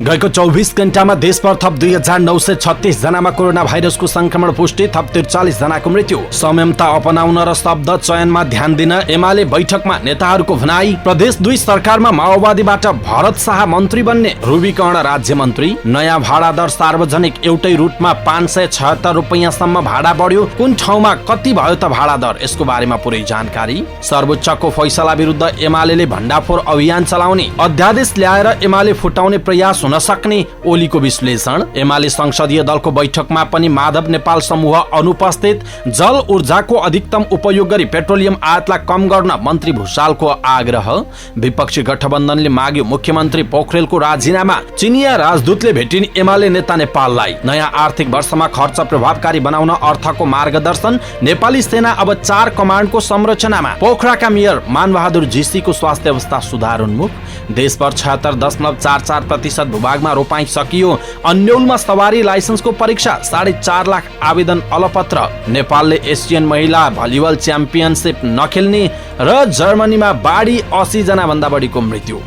गएको 24 घण्टामा देशभर थप 2936 जनामा कोरोना भाइरसको संक्रमण पुष्टि, थप 43 जनाको मृत्यु। संयमता अपनाउन र शब्द चयनमा ध्यान दिन एमाले बैठकमा नेताहरूको भनाई। प्रदेश 2 सरकारमा माओवादीबाट भरत शाह मन्त्री बन्ने, रूबीकर्ण राज्य मन्त्री। नयाँ भाडा दर सार्वजनिक, एउटै रुटमा 576 रुपैयाँसम्म भाडा बढ्यो। कुन ठाउँमा कति भयो त भाडा दर, यसको बारेमा पुरै जानकारी। सर्वोच्चको फैसला विरुद्ध एमालेले भण्डाफोर अभियान चलाउने, अध्यादेश ल्याएर एमाले फुटाउने प्रयास हुन सक्ने ओलीको विश्लेषण। एमाले संसदीय दलको बैठकमा पनि माधव नेपाल समूह अनुपस्थित। जल ऊर्जाको अधिकतम उपयोग गरी पेट्रोलियम आयातलाई कम गर्न मन्त्री भुषालको आग्रह। विपक्षी गठबन्धनले माग्यो मुख्यमन्त्री पोखरेलको राजीनामा। चिनिया राजदूतले भेटिन् एमाले नेता नेपाललाई। नयाँ आर्थिक वर्षमा खर्च प्रभावकारी बनाउन अर्थको मार्गदर्शन। नेपाली सेना अब 4 कमान्डको संरचनामा। पोखराका मेयर मानबहादुर जीसीको स्वास्थ्य अवस्था सुधारोन्मुख। देशभर 76.44% भूभागमा रोपाई सकियो। अन्यौलमा सवारी लाइसेन्सको परीक्षा, 4.5 लाख आवेदन अलपत्र। नेपालले एसियन महिला भलिबल च्याम्पियनसिप नखेल्ने र जर्मनीमा बाढी 80 जना भन्दा बढीको मृत्यु।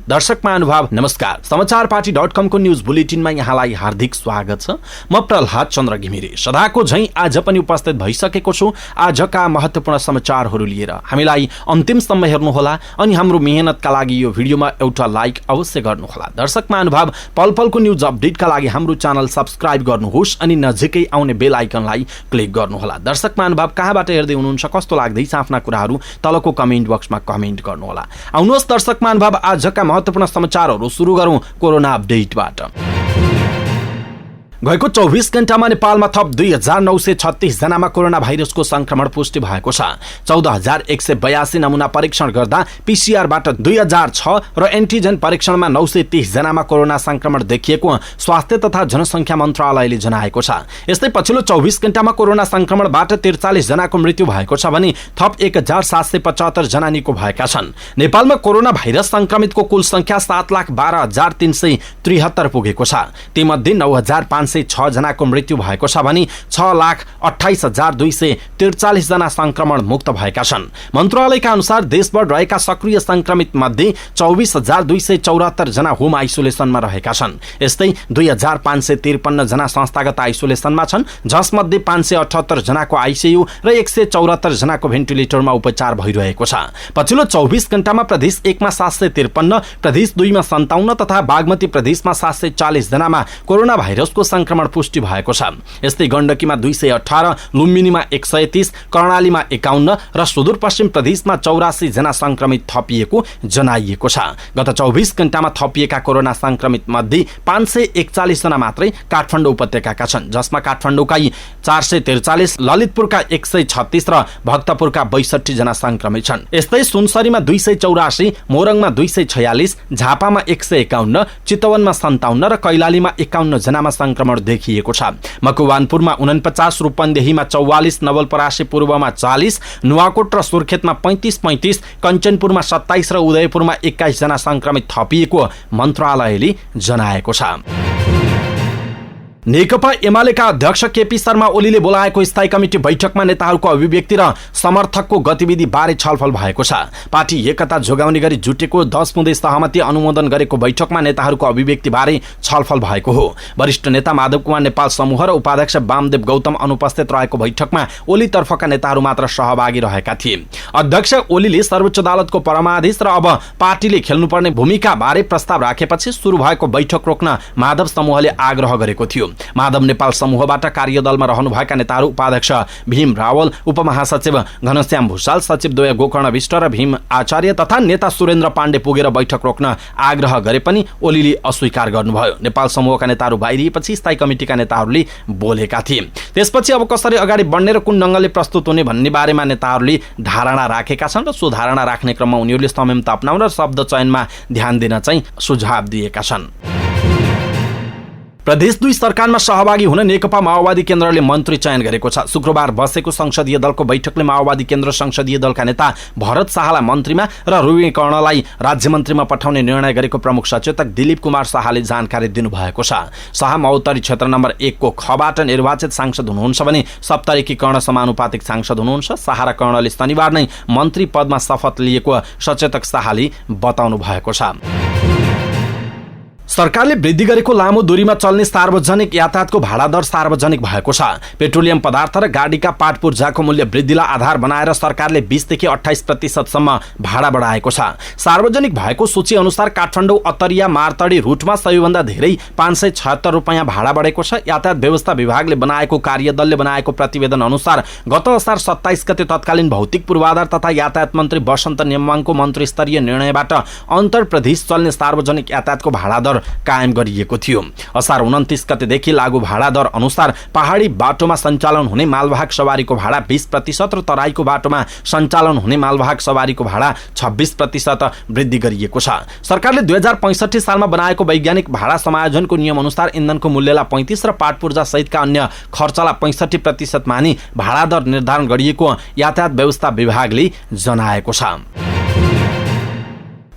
दर्शक महानुभाव नमस्कार, समाचारपाटी.com को न्यूज बुलेटिनमा यहाँलाई हार्दिक स्वागत छ। म प्रहलाद चन्द्र घिमिरे सदाको झैं आज पनि उपस्थित भइसकेको छु आजका महत्त्वपूर्ण समाचारहरू लिएर। हामीलाई अन्तिमसम्म हेर्नुहोला अनि हाम्रो मेहनतका लागि यो भिडियोमा एउटा लाइक अवश्य गर्नुहोला। दर्शक महानुभाव, पलपलको न्यूज अपडेटका लागि हाम्रो च्यानल सब्स्क्राइब गर्नुहोस् अनि नजिकै आउने बेल आइकनलाई क्लिक गर्नुहोला। दर्शक महानुभाव, कहाँबाट हेर्दै हुनुहुन्छ, कस्तो लाग्दैछ, आफ्ना कुराहरू तलको कमेन्ट बक्समा कमेन्ट गर्नुहोला। आउनुहोस् दर्शक महानुभाव, आजका महत्त्वपूर्ण समाचारहरू सुरु गरौं कोरोना अपडेटबाट। गएको 24 घण्टामा नेपालमा थप 2936 जनामा कोरोना भाइरसको संक्रमण पुष्टि भएको छ। 14182 नमुना परीक्षण गर्दा पीसीआरबाट 2006 र एन्टिजेन परीक्षणमा 930 जनामा कोरोना संक्रमण देखिएको स्वास्थ्य तथा जनसंख्या मन्त्रालयले जनाएको छ। यस्तै पछिल्लो 24 घण्टामा कोरोना संक्रमणबाट 43 जनाको मृत्यु भएको छ भने थप 1775 जना निको भएका छन्। नेपालमा कोरोना भाइरस संक्रमितको कुल संख्या 7,12,373 पुगेको छ। तीमध्ये 9,506 जनाको मृत्यु भएको छ भने 6,28,243 जना संक्रमण मुक्त भएका छन्। मन्त्रालयका अनुसार देशभर रहेका सक्रिय संक्रमित मध्ये 24,274 जना होम आइसोलेसनमा रहेका छन्। यस्तै 2,553 जना संस्थागत आइसोलेसनमा छन्, जसमध्ये 578 जनाको आइसियु र 174 जनाको भेन्टिलेटरमा उपचार भइरहेको छ। पछिल्लो 24 घण्टामा प्रदेश 1 मा 753, प्रदेश 2 मा 57 तथा बागमती प्रदेशमा 740 जनामा कोरोना भाइरसको संक्रमण पुष्टि भएको छ। यस्तै गण्डकीमा 218, लुम्बिनीमा 130, कर्णालीमा 51 र सुदूरपश्चिम प्रदेशमा 84 जना संक्रमित थपिएको जनाइएको छ। गत 24 घण्टामा थपिएका कोरोना संक्रमित मध्ये 541 जना मात्रै काठमाडौँ उपत्यकाका छन्, जसमा काठमाडौँका 443, ललितपुरका 136 र भक्तपुरका 62 जना संक्रमित छन्। यस्तै सुनसरीमा 284, मोरङमा 246, झापामा 151, चितवनमा 57 र कैलालीमा 51 जनामा संक्रमण देखिएको छ। मकवानपुरमा 49, रूपन्देहीमा 44, नवलपरासी पूर्वमा 40, नुवाकोट र सुर्खेतमा 35, कञ्चनपुरमा 27 र उदयपुरमा 21 जना संक्रमित थपिएको मन्त्रालयले जनाएको छ। नेकपा एमालेका अध्यक्ष केपी शर्मा ओलीले बोलाएको स्थायी कमिटी बैठकमा नेताहरूको अभिव्यक्ति र समर्थकको गतिविधि बारे छलफल भएको छ। पार्टी एकता जोगाउने गरी जुटेको 10 बुँदे सहमति अनुमोदन गरेको बैठकमा नेताहरूको अभिव्यक्ति बारे छलफल भएको हो। वरिष्ठ नेता माधव कुमार नेपाल समूह र उपाध्यक्ष वामदेव गौतम अनुपस्थित रहेको बैठकमा ओली तर्फका नेताहरू मात्र सहभागी रहेका थिए। अध्यक्ष ओलीले सर्वोच्च अदालतको परमादेश र अब पार्टीले खेल्नुपर्ने भूमिका बारे प्रस्ताव राखेपछि सुरु भएको बैठक रोक्न माधव समूहले आग्रह गरेको थियो। माधव नेपाल समूहबाट कार्यदलमा रहनुभएका नेताहरू उपाध्यक्ष भीम रावल, उपमहासचिव घनश्याम भुषाल, सचिव द्वय गोकर्ण विष्ट र भीम आचार्य तथा नेता सुरेन्द्र पाण्डे पुगेर बैठक रोक्न आग्रह गरे पनि ओलीले अस्वीकार गर्नुभयो। नेपाल समूहका नेताहरू बाहिरिएपछि स्थायी कमिटिका नेताहरूले बोलेका थिए। त्यसपछि अब कसरी अगाडि बढ्ने र कुन ढङ्गले प्रस्तुत हुने भन्ने बारेमा नेताहरूले धारणा राखेका छन् र सो धारणा राख्ने क्रममा उनीहरूले संयमता अपनाउन र शब्द चयनमा ध्यान दिन चाहिँ सुझाव दिएका छन्। प्रदेश 2 सरकारमा सहभागी हुन नेकपा माओवादी केन्द्रले मन्त्री चयन गरेको छ। शुक्रबार बसेको संसदीय दलको बैठकले माओवादी केन्द्र संसदीय दलका नेता भरत शाहलाई मन्त्रीमा र रूबीकर्णलाई राज्यमन्त्रीमा पठाउने निर्णय गरेको प्रमुख सचेतक दिलीप कुमार शाहले जानकारी दिनुभएको छ। शाह महोत्तरी क्षेत्र नम्बर 1 को खबाट निर्वाचित सांसद हुनुहुन्छ भने सप्तरीकी कर्ण समानुपातिक सांसद हुनुहुन्छ। शाह र कर्णले शनिबार नै मन्त्री पदमा शपथ लिएको सचेतक शाहले बताउनु भएको छ। सरकारले वृद्धि गरेको लामो दूरीमा चल्ने सार्वजनिक यातायातको भाडा दर सार्वजनिक भएको छ। पेट्रोलियम पदार्थ र गाडीका पाट पूर्जाको मूल्य वृद्धिलाई आधार बनाएर सरकारले 20 देखि 28% सम्म भाडा बढाएको छ। सार्वजनिक भएको सूची अनुसार काठमाडौँ अत्तरिया मारतडी रुटमा सबैभन्दा धेरै 576 रुपैयाँ भाडा बढेको छ। यातायात व्यवस्था विभागले बनाएको कार्यदलले बनाएको प्रतिवेदन अनुसार गत असार 27 गते तत्कालीन भौतिक पूर्वाधार तथा यातायात मन्त्री बसन्त नेम्बाङको मन्त्रीस्तरीय निर्णयबाट अन्तर प्रदेश चल्ने सार्वजनिक यातायातको भाडा दर कायम गरिएको थियो। असार 29 गतेदेखि लागू भाडा दर अनुसार पहाडी बाटोमा सञ्चालन हुने मालवाहक सवारीको भाडा 20% र तराईको बाटोमा सञ्चालन हुने मालवाहक सवारीको भाडा 26% वृद्धि गरिएको छ। सरकारले 2065 सालमा बनाएको वैज्ञानिक भाडा समायोजनको नियम अनुसार इन्धनको मूल्यलाई 35 र पाटपूर्जा सहितका अन्य खर्चलाई 65% मानि भाडा दर निर्धारण गरिएको यातायात व्यवस्था विभागले जनाएको छ।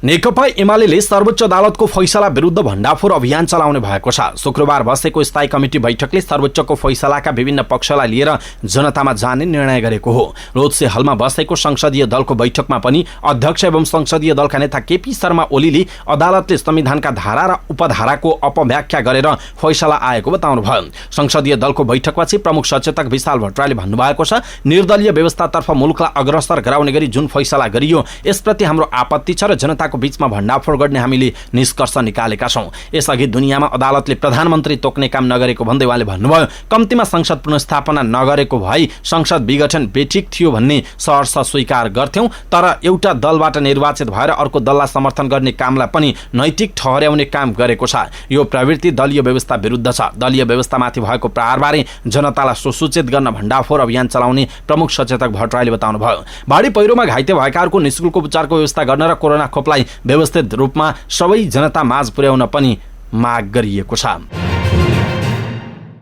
नेकपा एमाले सर्वोच्च अदालतको फैसला विरुद्ध भण्डाफोर अभियान चलाउने भएको छ। शुक्रबार बसेको स्थायी कमिटी बैठकले सर्वोच्चको फैसलाका विभिन्न पक्षलाई लिएर जनतामा जाने निर्णय गरेको हो। रोदसे हलमा बसेको संसदीय दलको बैठकमा पनि अध्यक्ष एवं संसदीय दलका नेता केपी शर्मा ओलीले अदालतले संविधानका धारा र उपधाराको अपव्याख्या गरेर फैसला आएको बताउनुभयो। संसदीय दलको बैठकपछि प्रमुख सचेतक विशाल भट्टराईले भन्नुभएको छ, निर्दलीय व्यवस्थातर्फ मुलुकलाई अग्रसर गराउने गरी जुन फैसला गरियो यसप्रति हाम्रो आपत्ति छ र जनताको बीचमा भण्डाफोर गर्ने हामीले निष्कर्ष निकालेका छौं। यसअघि दुनियाँमा अदालतले प्रधानमन्त्री तोक्ने काम नगरेको भन्दै उहाँले भन्नुभयो, कम्तीमा संसद पुनर्स्थापना नगरेको भए संसद विघटन बेठिक थियो भन्ने सहर्ष स्वीकार गर्थ्यौं, तर एउटा दलबाट निर्वाचित भएर अर्को दललाई समर्थन गर्ने कामलाई पनि नैतिक ठहर्याउने काम गरेको छ। यो प्रवृत्ति दलीय व्यवस्था विरुद्ध छ। दलीय व्यवस्थामाथि भएको प्रहारबारे जनतालाई सुसूचित गर्न भण्डाफोर अभियान चलाउने प्रमुख सचेतक भट्टराईले बताउनुभयो। बाढी पहिरोमा घाइते भएकाहरूको निःशुल्क उपचारको व्यवस्था गर्न र कोरोना खोपलाई व्यवस्थित रूपमा सबै जनता माझ पुर्याउन पनि माग गरिएको छ।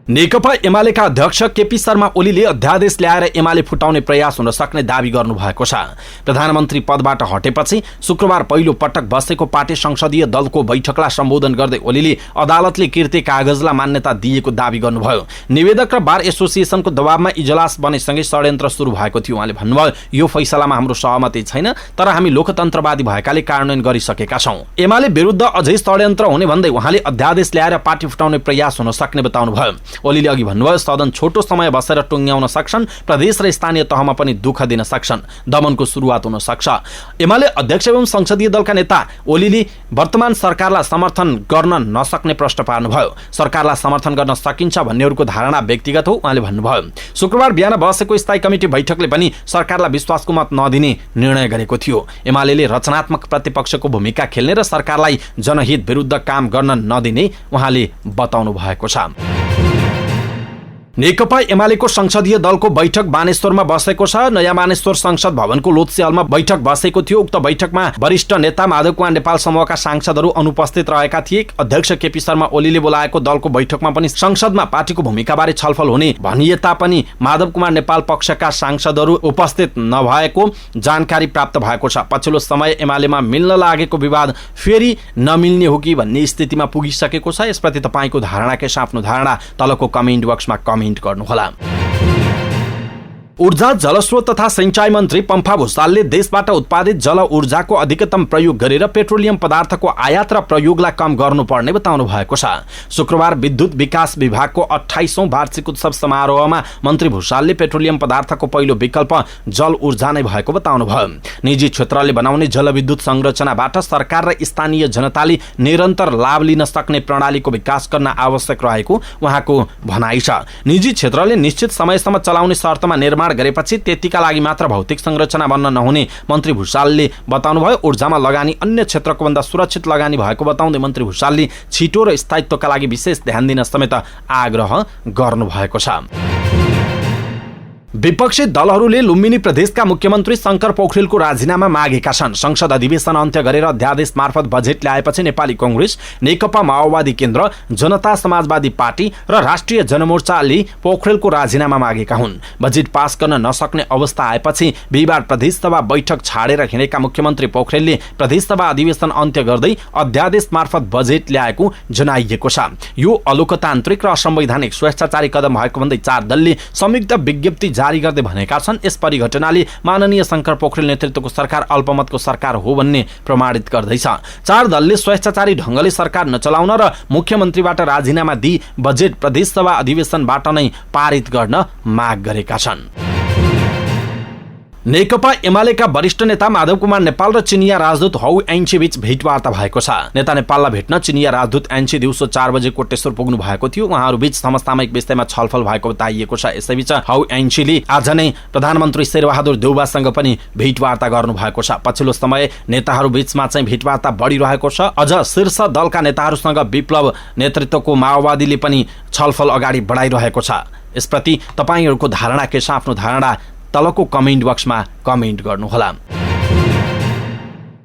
नेकपा एमालेका अध्यक्ष केपी शर्मा ओलीले अध्यादेश ल्याएर एमाले फुटाउने प्रयास हुन सक्ने दावी गर्नुभएको छ। प्रधानमन्त्री पदबाट हटेपछि शुक्रबार पहिलो पटक बसेको पार्टी संसदीय दलको बैठकलाई सम्बोधन गर्दै ओलीले अदालतले किर्ते कागजलाई मान्यता दिएको दावी गर्नुभयो। निवेदक र बार एसोसिएसनको दबावमा इजलास बनेसँगै षड्यन्त्र सुरु भएको थियो। उहाँले भन्नुभयो, यो फैसलामा हाम्रो सहमति छैन, तर हामी लोकतन्त्रवादी भएकाले कार्यान्वयन गरिसकेका छौं। एमाले विरुद्ध अझै षड्यन्त्र हुने भन्दै उहाँले अध्यादेश ल्याएर पार्टी फुटाउने प्रयास हुन सक्ने बताउनुभयो। ओलीले अघि भन्नुभयो, सदन छोटो समय बसेर टुङ्ग्याउन सक्छन्, प्रदेश र स्थानीय तहमा पनि दुःख दिन सक्छन्, दमनको सुरुवात हुन सक्छ। एमाले अध्यक्ष एवं संसदीय दलका नेता ओलीले वर्तमान सरकारलाई समर्थन गर्न नसक्ने प्रश्न पार्नुभयो। सरकारलाई समर्थन गर्न सकिन्छ भन्नेहरूको धारणा व्यक्तिगत हो, उहाँले भन्नुभयो। शुक्रबार बिहान बसेको स्थायी कमिटी बैठकले पनि सरकारलाई विश्वासको मत नदिने निर्णय गरेको थियो। एमाले रचनात्मक प्रतिपक्षको भूमिका खेल्ने र सरकारलाई जनहित विरुद्ध काम गर्न नदिने उहाँले बताउनु भएको छ। नेकपा एमालेको संसदीय दलको बैठक बानेश्वरमा बसेको छ। नयाँ बानेश्वर संसद भवनको लोधसे हलमा बैठक बसेको थियो। उक्त बैठकमा वरिष्ठ नेता माधव कुमार नेपाल समूहका सांसदहरू अनुपस्थित रहेका थिए। अध्यक्ष केपी शर्मा ओलीले बोलाएको दलको बैठकमा पनि संसदमा पार्टीको भूमिकाबारे छलफल हुने भनिए तापनि माधव कुमार नेपाल पक्षका सांसदहरू उपस्थित नभएको जानकारी प्राप्त भएको छ। पछिल्लो समय एमालेमा मिल्न लागेको विवाद फेरि नमिल्ने हो कि भन्ने स्थितिमा पुगिसकेको छ। यसप्रति तपाईको धारणा के आफ्नो धारणा तलको कमेन्ट बक्समा कमेन्ट गर्नुहोला। ऊर्जा जलस्रोत तथा सिंचाई मन्त्री पम्फा भुसालले देशबाट उत्पादित जल ऊर्जाको अधिकतम प्रयोग गरेर पेट्रोलियम पदार्थको आयात र प्रयोगलाई कम गर्नुपर्ने बताउनु भएको छ। शुक्रबार विद्युत विकास विभागको 28औं वार्षिक उत्सव समारोहमा मन्त्री भुसालले पेट्रोलियम पदार्थको पहिलो विकल्प जल ऊर्जा नै भएको बताउनुभयो। निजी क्षेत्रले बनाउने जलविद्युत संरचनाबाट सरकार र स्थानीय जनताले निरन्तर लाभ लिन सक्ने प्रणालीको विकास गर्न आवश्यक रहेको उहाँको भनाइ छ। निजी क्षेत्रले निश्चित समयसम्म चलाउने शर्तमा निर्माण गरेपछि त्यतिका लागि मात्र भौतिक संरचना बन्न नहुने मन्त्री भुसालले बताउनुभयो। ऊर्जामा लगानी अन्य क्षेत्रको भन्दा सुरक्षित लगानी भएको बताउँदै मन्त्री भुसालले छिटो र स्थायित्वका लागि विशेष ध्यान दिन समेत आग्रह गर्नुभएको छ। विपक्षी दलहरूले लुम्बिनी प्रदेशका मुख्यमन्त्री शंकर पोखरेलको राजीनामा मागेका छन्। संसद अधिवेशन अन्त्य गरेर अध्यादेश मार्फत बजेट ल्याएपछि नेपाली कांग्रेस, नेकपा माओवादी केन्द्र, जनता समाजवादी पार्टी र राष्ट्रिय जनमोर्चाले पोखरेलको राजीनामा मागेका हुन्। बजेट पास गर्न नसक्ने अवस्था आएपछि बिहिबार प्रदेशसभा बैठक छाडेर हिँडेका मुख्यमन्त्री पोखरेलले प्रदेशसभा अधिवेशन अन्त्य गर्दै अध्यादेश मार्फत बजेट ल्याएको जनाइएको छ। यो अलोकतान्त्रिक र असंवैधानिक स्वेच्छाचारी कदम भएको भन्दै 4 दलले संयुक्त विज्ञप्ति जारी गर्दै भनेका छन् यस परिघटनाले माननीय शंकर पोखरेल नेतृत्वको सरकार अल्पमतको सरकार हो भन्ने प्रमाणित गर्दैछ। 4 दलले स्वेच्छाचारी ढंगले सरकार नचलाउन र मुख्यमन्त्रीबाट राजीनामा दिई बजेट प्रदेशसभा अधिवेशनबाट नै पारित गर्न माग गरेका छन्। नेकपा एमालेका वरिष्ठ नेता माधव कुमार नेपाल र चिनिया राजदूत हौ ऐन्ची बीच भेटवार्ता भएको छ। नेता नेपाललाई भेट्न चिनिया राजदूत ऐन्ची दिउँसो 4 बजे कोटेश्वर पुग्नु भएको थियो। उहाँहरू बीच समसामयिक विषयमा छलफल भएको बताइएको छ। यसैबीच हौ ऐन्चीले आज नै प्रधानमन्त्री शेरबहादुर देउवासँग पनि भेटवार्ता गर्नु भएको छ। पछिल्लो समय नेताहरू बीचमा चाहिँ भेटवार्ता बढिरहेको छ। अझ शीर्ष दलका नेताहरूसँग विप्लव नेतृत्वको माओवादीले पनि छलफल अगाडि बढाइरहेको छ। यसप्रति तपाईहरूको धारणा के छ? आफ्नो धारणा तलको कमेन्ट बक्समा कमेन्ट गर्नुहोला।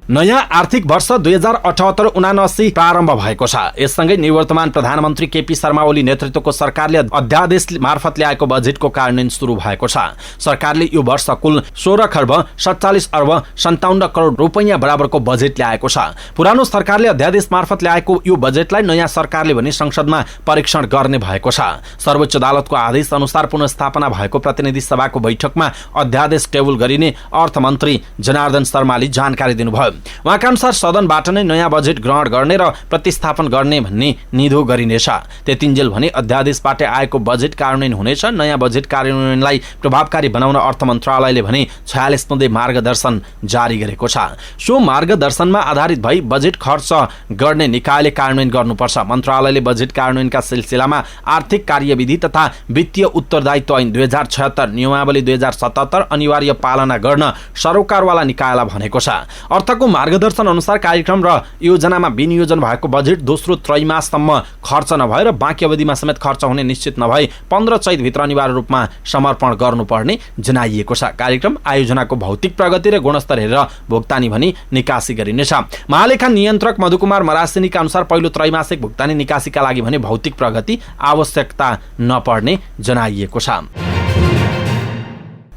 नयाँ आर्थिक वर्ष 2078-79 प्रारम्भ भएको छ। यससँगै निवर्तमान प्रधानमन्त्री केपी शर्मा ओली नेतृत्वको सरकारले अध्यादेश मार्फत ल्याएको बजेटको कार्यान्वयन सुरु भएको छ। सरकारले यो वर्ष कुल 16 खर्ब 47 अर्ब 57 करोड रुपैयाँ बराबरको बजेट ल्याएको छ। पुरानो सरकारले अध्यादेश मार्फत ल्याएको यो बजेटलाई नयाँ सरकारले भने संसदमा परीक्षण गर्ने भएको छ। सर्वोच्च अदालतको आदेश अनुसार पुनर्स्थापना भएको प्रतिनिधि सभाको बैठकमा अध्यादेश टेबल गरिने अर्थमन्त्री जनार्दन शर्माले जानकारी दिनुभयो। उहाँका अनुसार सदनबाट नै नयाँ बजेट ग्रहण गर्ने र प्रतिस्थापन गर्ने भन्ने निधो गरिनेछ। त्यतिन्जेल भने अध्यादेशबाट आएको बजेट कार्यान्वयन हुनेछ। नयाँ बजेट कार्यान्वयनलाई प्रभावकारी बनाउन अर्थ मन्त्रालयले भने 46 बुँदे मार्गदर्शन जारी गरेको छ। सो मार्गदर्शनमा आधारित भई बजेट खर्च गर्ने निकायले कार्यान्वयन गर्नुपर्छ। मन्त्रालयले बजेट कार्यान्वयनका सिलसिलामा आर्थिक कार्यविधि तथा वित्तीय उत्तरदायित्व ऐन 2076 नियमावली 2077 अनिवार्य पालना गर्न सरोकारवाला निकायलाई भनेको छ। अर्थको मार्गदर्शन अनुसार कार्यक्रम र योजनामा विनियोजन भएको बजेट दोस्रो त्रैमाससम्म खर्च नभएर बाँकी अवधिमा समेत खर्च हुने निश्चित नभए 15 चैतभित्र अनिवार्य रूपमा समर्पण गर्नुपर्ने जनाइएको छ। कार्यक्रम आयोजनाको भौतिक प्रगति र गुणस्तर हेरेर भुक्तानी भनी निकासी गरिनेछ। महालेखा नियन्त्रक मधुकुमार मरासिनीका अनुसार पहिलो त्रैमासिक भुक्तानी निकासीका लागि भने भौतिक प्रगति आवश्यकता नपर्ने जनाइएको छ।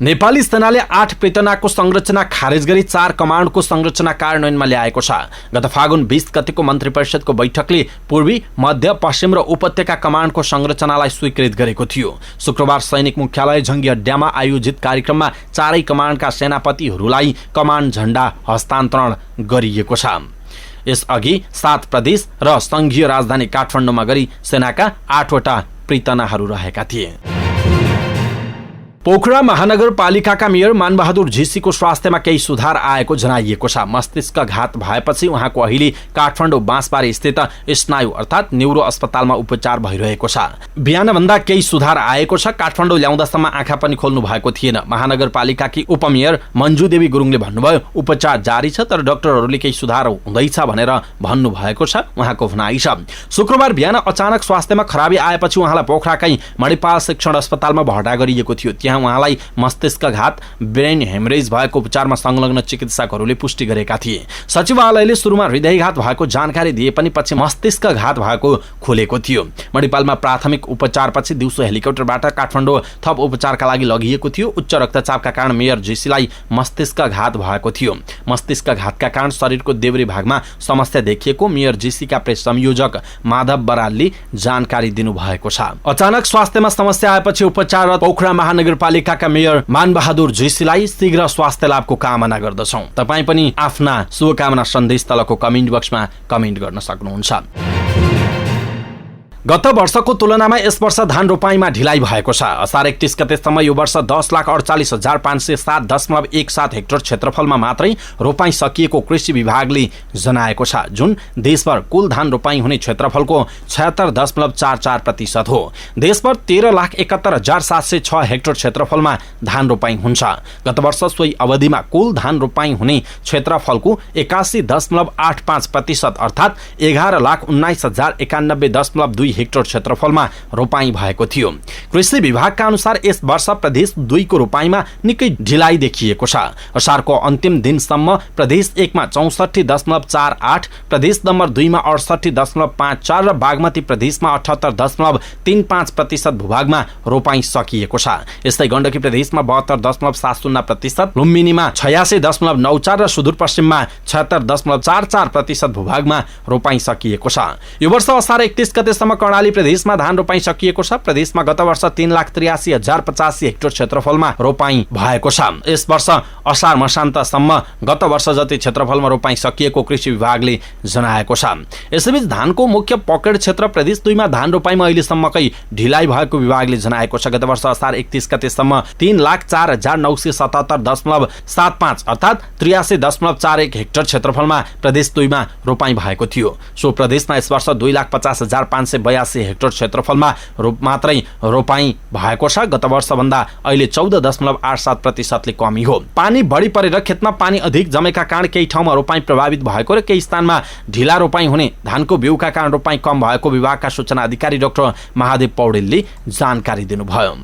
नेपाली सेनाले 8 पेतनाको संरचना खारेज गरी 4 कमान्डको संरचना कार्यान्वयनमा ल्याएको छ। गत फागुन 20 गतेको मन्त्री परिषदको बैठकले पूर्वी, मध्य, पश्चिम र उपत्यका कमान्डको संरचनालाई स्वीकृत गरेको थियो। शुक्रबार सैनिक मुख्यालय जंगी अड्डामा आयोजित कार्यक्रममा 4 कमान्डका सेनापतिहरूलाई कमान्ड झण्डा हस्तान्तरण गरिएको छ। यसअघि 7 प्रदेश र संघीय राजधानी काठमाडौँमा गरी सेनाका 8 वटा पेतनाहरू रहेका थिए। पोखरा महानगरपालिकाका मेयर मानबहादुर झिसीको स्वास्थ्यमा केही सुधार आएको जनाइएको छ। मस्तिष्कघात भएपछि उहाँको अहिले काठमाडौँ बाँसबारी स्थित स्नायु अर्थात् न्युरो अस्पतालमा उपचार भइरहेको छ। बिहानभन्दा केही सुधार आएको छ। काठमाडौँ ल्याउँदासम्म आँखा पनि खोल्नु भएको थिएन। महानगरपालिकाकी उपमेयर मन्जु देवी गुरुङले भन्नुभयो उपचार जारी छ तर डाक्टरहरूले केही सुधार हुँदैछ भनेर भन्नुभएको छ। उहाँको भनाइ छ शुक्रबार बिहान अचानक स्वास्थ्यमा खराबी आएपछि उहाँलाई पोखराकै मणिपाल शिक्षण अस्पतालमा भर्ना गरिएको थियो। उहाँलाई मस्तिष्कघात ब्रेन हेमरेज भएको उपचारमा संलग्न चिकित्सकहरूले पुष्टि गरेका थिए। सचिवालयले सुरुमा हृदयघात भएको जानकारी दिए पनि पछि मस्तिष्कघात भएको खुलेको थियो। मणिपालमा प्राथमिक उपचारपछि दिउँसो हेलिकप्टरबाट काठमाडौँ थप उपचारका लागि लगिएको थियो। उच्च रक्तचापका कारण मेयर झिसीलाई मस्तिष्कघात भएको थियो। मस्तिष्कघातका कारण शरीरको देब्रे भागमा समस्या देखिएको मेयर झिसीका प्रेस संयोजक माधव बरालले जानकारी दिनुभएको छ। अचानक स्वास्थ्यमा समस्या आएपछि उपचार पोखरा महानगरपालिकाका मेयर मानबहादुर झिसीलाई शीघ्र स्वास्थ्य लाभको कामना गर्दछौं। तपाई पनि आफ्ना शुभकामना सन्देश तलको कमेन्ट बक्समा कमेन्ट गर्न सक्नुहुन्छ। गत वर्षको तुलनामा यस वर्ष धान रोपाईमा ढिलाइ भएको छ। असार 31 गतेसम्म यो वर्ष 10,48,507.17 हेक्टर क्षेत्रफलमा मात्रै रोपाई सकिएको कृषि विभागले जनाएको छ, जुन देशभर कुल धान रोपाई हुने क्षेत्रफलको 76.44% हो। देशभर 13,71,706 हेक्टर क्षेत्रफलमा धान रोपाई हुन्छ। गत वर्ष सोही अवधिमा कुल धान रोपाई हुने क्षेत्रफलको 81.85% अर्थात् 11,19,091.2 हेक्टर क्षेत्रफलमा रोपाई भएको थियो। कृषि विभागका अनुसार यस वर्ष प्रदेश 2 को रोपाईमा निकै ढिलाइ देखिएको छ। असारको अन्तिम दिनसम्म प्रदेश 1 मा 64.48, प्रदेश नम्बर 2 मा 68.54 र बागमती प्रदेशमा 78.35% भूभागमा रोपाई सकिएको छ। यस्तै गण्डकी प्रदेशमा 72.70%, लुम्बिनीमा 86.94 र सुदूरपश्चिममा 76.44% भूभागमा रोपाई सकिएको छ। यो वर्ष असार 31 गतेसम्म कर्णाली प्रदेशमा धान रोपाई सकिएको छ। प्रदेशमा गत वर्ष 3,83,085 हेक्टर क्षेत्रफलमा रोपाई भएको छ। यस वर्ष असार मसान्तसम्म गत वर्ष जति क्षेत्रफलमा रोपाई सकिएको कृषि विभागले जनाएको छ। यसैबीच धानको मुख्य पकेट क्षेत्र प्रदेश 2 मा धान रोपाईमा अहिलेसम्मकै ढिलाइ भएको विभागले जनाएको छ। गत वर्ष असार 31 गतेसम्म 3,04,977.75 अर्थात् 83.41 हेक्टर क्षेत्रफलमा प्रदेश 2 मा रोपाई भएको थियो। सो प्रदेशमा यस वर्ष 2,50,582 हेक्टर क्षेत्रफलमा मात्रै रोपाई भएको छ। गत वर्षभन्दा अहिले 14.87% कमी हो। पानी बढी परेर खेतमा पानी अधिक जमेका कारण केही ठाउँमा रोपाई प्रभावित भएको र केही स्थानमा ढिला रोपाई हुने, धानको बिउका कारण रोपाई कम भएको विभागका सूचना अधिकारी डाक्टर महादेव पौडेलले जानकारी दिनुभयो।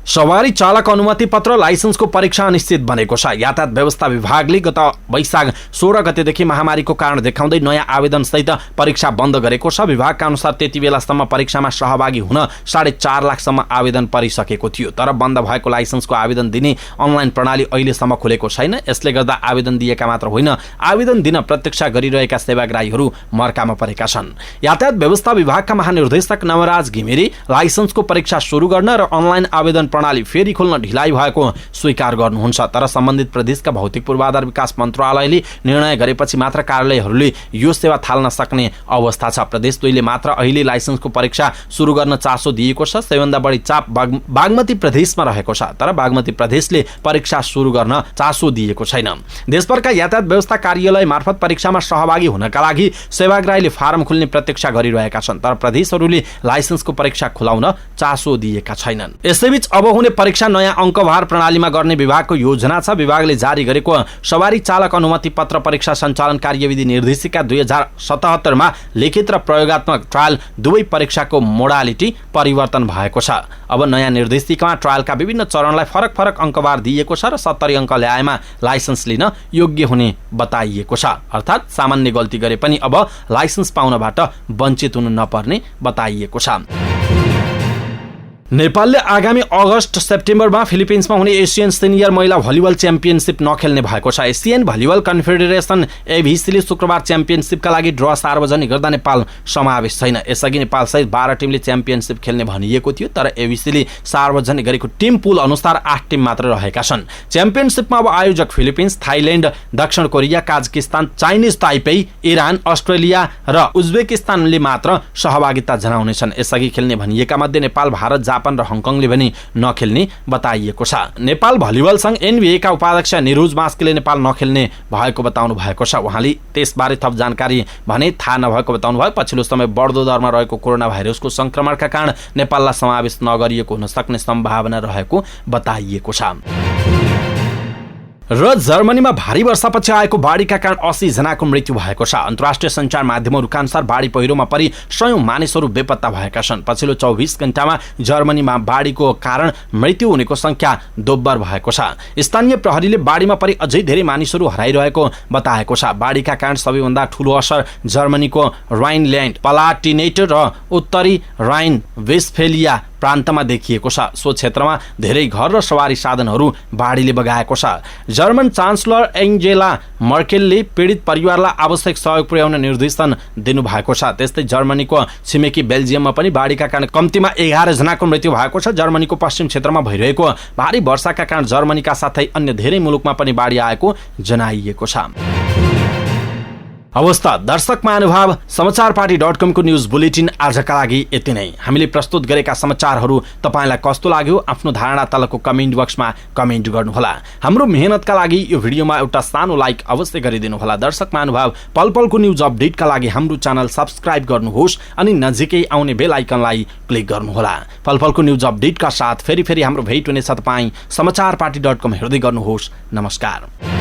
सवारी चालक अनुमति पत्र लाइसेन्सको परीक्षा अनिश्चित बनेको छ। यातायात व्यवस्था विभागले गत वैशाख 16 गतेदेखि महामारीको कारण देखाउँदै नयाँ आवेदन सहित परीक्षा बन्द गरेको छ। विभागका अनुसार त्यति बेलासम्म परीक्षामा सहभागी हुन 4.5 लाखसम्म आवेदन परिसकेको थियो। तर बन्द भएको लाइसेन्सको आवेदन दिने अनलाइन प्रणाली अहिलेसम्म खुलेको छैन। यसले गर्दा आवेदन दिएका मात्र होइन, आवेदन दिन प्रतीक्षा गरिरहेका सेवाग्राहीहरू मर्कामा परेका छन्। यातायात व्यवस्था विभागका महानिर्देशक नवराज घिमिरे लाइसेन्सको परीक्षा सुरु गर्न र अनलाइन आवेदन प्रणाली फेरि खोल्न ढिलाइ भएको स्वीकार गर्नुहुन्छ। तर सम्बन्धित प्रदेशका भौतिक पूर्वाधार विकास मन्त्रालयले निर्णय गरेपछि मात्र कार्यालयहरूले यो सेवा थाल्न सक्ने अवस्था छ। प्रदेश 2 ले मात्र अहिले लाइसेन्सको परीक्षा सुरु गर्न चासो दिएको छ। सबैभन्दा बढी चाप बागमती प्रदेशमा रहेको छ, तर बागमती प्रदेशले परीक्षा सुरु गर्न चासो दिएको छैन। देशभरका यातायात व्यवस्था कार्यालय मार्फत परीक्षामा सहभागी हुनका लागि सेवाग्राहीले फारम खोल्ने प्रतीक्षा गरिरहेका छन्, तर प्रदेशहरूले लाइसेन्सको परीक्षा खुलाउन चासो दिएका छैनन्। यसैबीच अब हुने परीक्षा नयाँ अङ्कभार प्रणालीमा गर्ने विभागको योजना छ। विभागले जारी गरेको सवारी चालक अनुमति पत्र परीक्षा सञ्चालन कार्यविधि निर्देशिका 2077 मा लिखित र प्रयोगात्मक ट्रायल दुवै परीक्षाको मोडालिटी परिवर्तन भएको छ। अब नयाँ निर्देशिकामा ट्रायलका विभिन्न चरणलाई फरक फरक अङ्कभार दिएको छ र 70 अङ्क ल्याएमा लाइसेन्स लिन योग्य हुने बताइएको छ। अर्थात् सामान्य गल्ती गरे पनि अब लाइसेन्स पाउनबाट वञ्चित हुनु नपर्ने बताइएको छ। नेपालले आगामी अगस्त सेप्टेम्बरमा फिलिपिन्समा हुने एसियन सिनियर महिला भलिबल च्याम्पियनसिप नखेल्ने भएको छ। एसियन भलिबल कन्फेडरेसन एभिसीले शुक्रबार च्याम्पियनसिपका लागि ड्र सार्वजनिक गर्दा नेपाल समावेश छैन। यसअघि नेपाल सहित 12 टिमले च्याम्पियनसिप खेल्ने भनिएको थियो, तर एभिसीले सार्वजनिक गरेको टिम पुल अनुसार 8 टिम मात्र रहेका छन्। च्याम्पियनसिपमा अब आयोजक फिलिपिन्स, थाइल्याण्ड, दक्षिण Korea, Kazakhstan, Chinese Taipei, Iran, Australia र उज्बेकिस्तानले मात्र सहभागिता जनाउनेछन्। यसअघि खेल्ने भनिएका मध्ये नेपाल, भारत, जापान र हङकङले पनि नखेल्ने बताइएको छ। नेपाल भलिबल संघ NBA का उपाध्यक्ष निरुज मास्केले नेपाल नखेल्ने भएको बताउनु भएको छ। उहाँले त्यसबारे थप जानकारी भने थाहा नभएको बताउनु भयो। पछिल्लो समय बढ्दो दरमा रहेको कोरोना भाइरसको संक्रमणका कारण नेपाललाई समावेश नगरिएको हुन सक्ने सम्भावना रहेको बताइएको छ। र जर्मनीमा भारी वर्षापछि आएको बाढीका कारण 80 जनाको मृत्यु भएको छ। अन्तर्राष्ट्रिय सञ्चार माध्यमहरूका अनुसार बाढी पहिरोमा परि 100 मानिसहरू बेपत्ता भएका छन्। पछिल्लो 24 घण्टामा जर्मनीमा बाढीको कारण मृत्यु हुनेको संख्या दोब्बर भएको छ। स्थानीय प्रहरीले बाढीमा परि अझै धेरै मानिसहरू हराइरहेको बताएको छ। बाढीका कारण सबैभन्दा ठूलो असर जर्मनीको राइनल्यान्ड पलाटिनेट र उत्तरी राइन वेस्टफेलिया प्रान्तमा देखिएको छ। सो क्षेत्रमा धेरै घर र सवारी साधनहरू बाढीले बगाएको छ। जर्मन चान्सलर एन्जेला मर्केलले पीडित परिवारलाई आवश्यक सहयोग पुर्याउन निर्देशन दिनुभएको छ। त्यस्तै जर्मनीको छिमेकी बेल्जियममा पनि बाढीका कारण कम्तीमा 11 जनाको मृत्यु भएको छ। जर्मनीको पश्चिम क्षेत्रमा भइरहेको भारी वर्षाका कारण जर्मनीका साथै अन्य धेरै मुलुकमा पनि बाढी आएको जनाइएको छ। हवस् त दर्शक महानुभाव, समाचारपाटी.com को न्यूज बुलेटिन आजका लागि यति नै। हामीले प्रस्तुत गरेका समाचारहरू तपाईलाई कस्तो लाग्यो आफ्नो धारणा तलको कमेन्ट बक्समा कमेन्ट गर्नुहोला। हाम्रो मेहनतका लागि यो भिडियोमा एउटा सानो लाइक अवश्य गरिदिनु होला। दर्शक महानुभाव, पलपलको न्यूज अपडेटका लागि हाम्रो च्यानल सब्स्क्राइब गर्नुहोस् अनि नजिकै आउने बेल आइकनलाई क्लिक गर्नुहोला। पलपलको न्यूज अपडेटका साथ फेरि हाम्रो भेट हुनेछ। तपाई समाचारपाटी.com हेर्दै गर्नुहोस्। नमस्कार।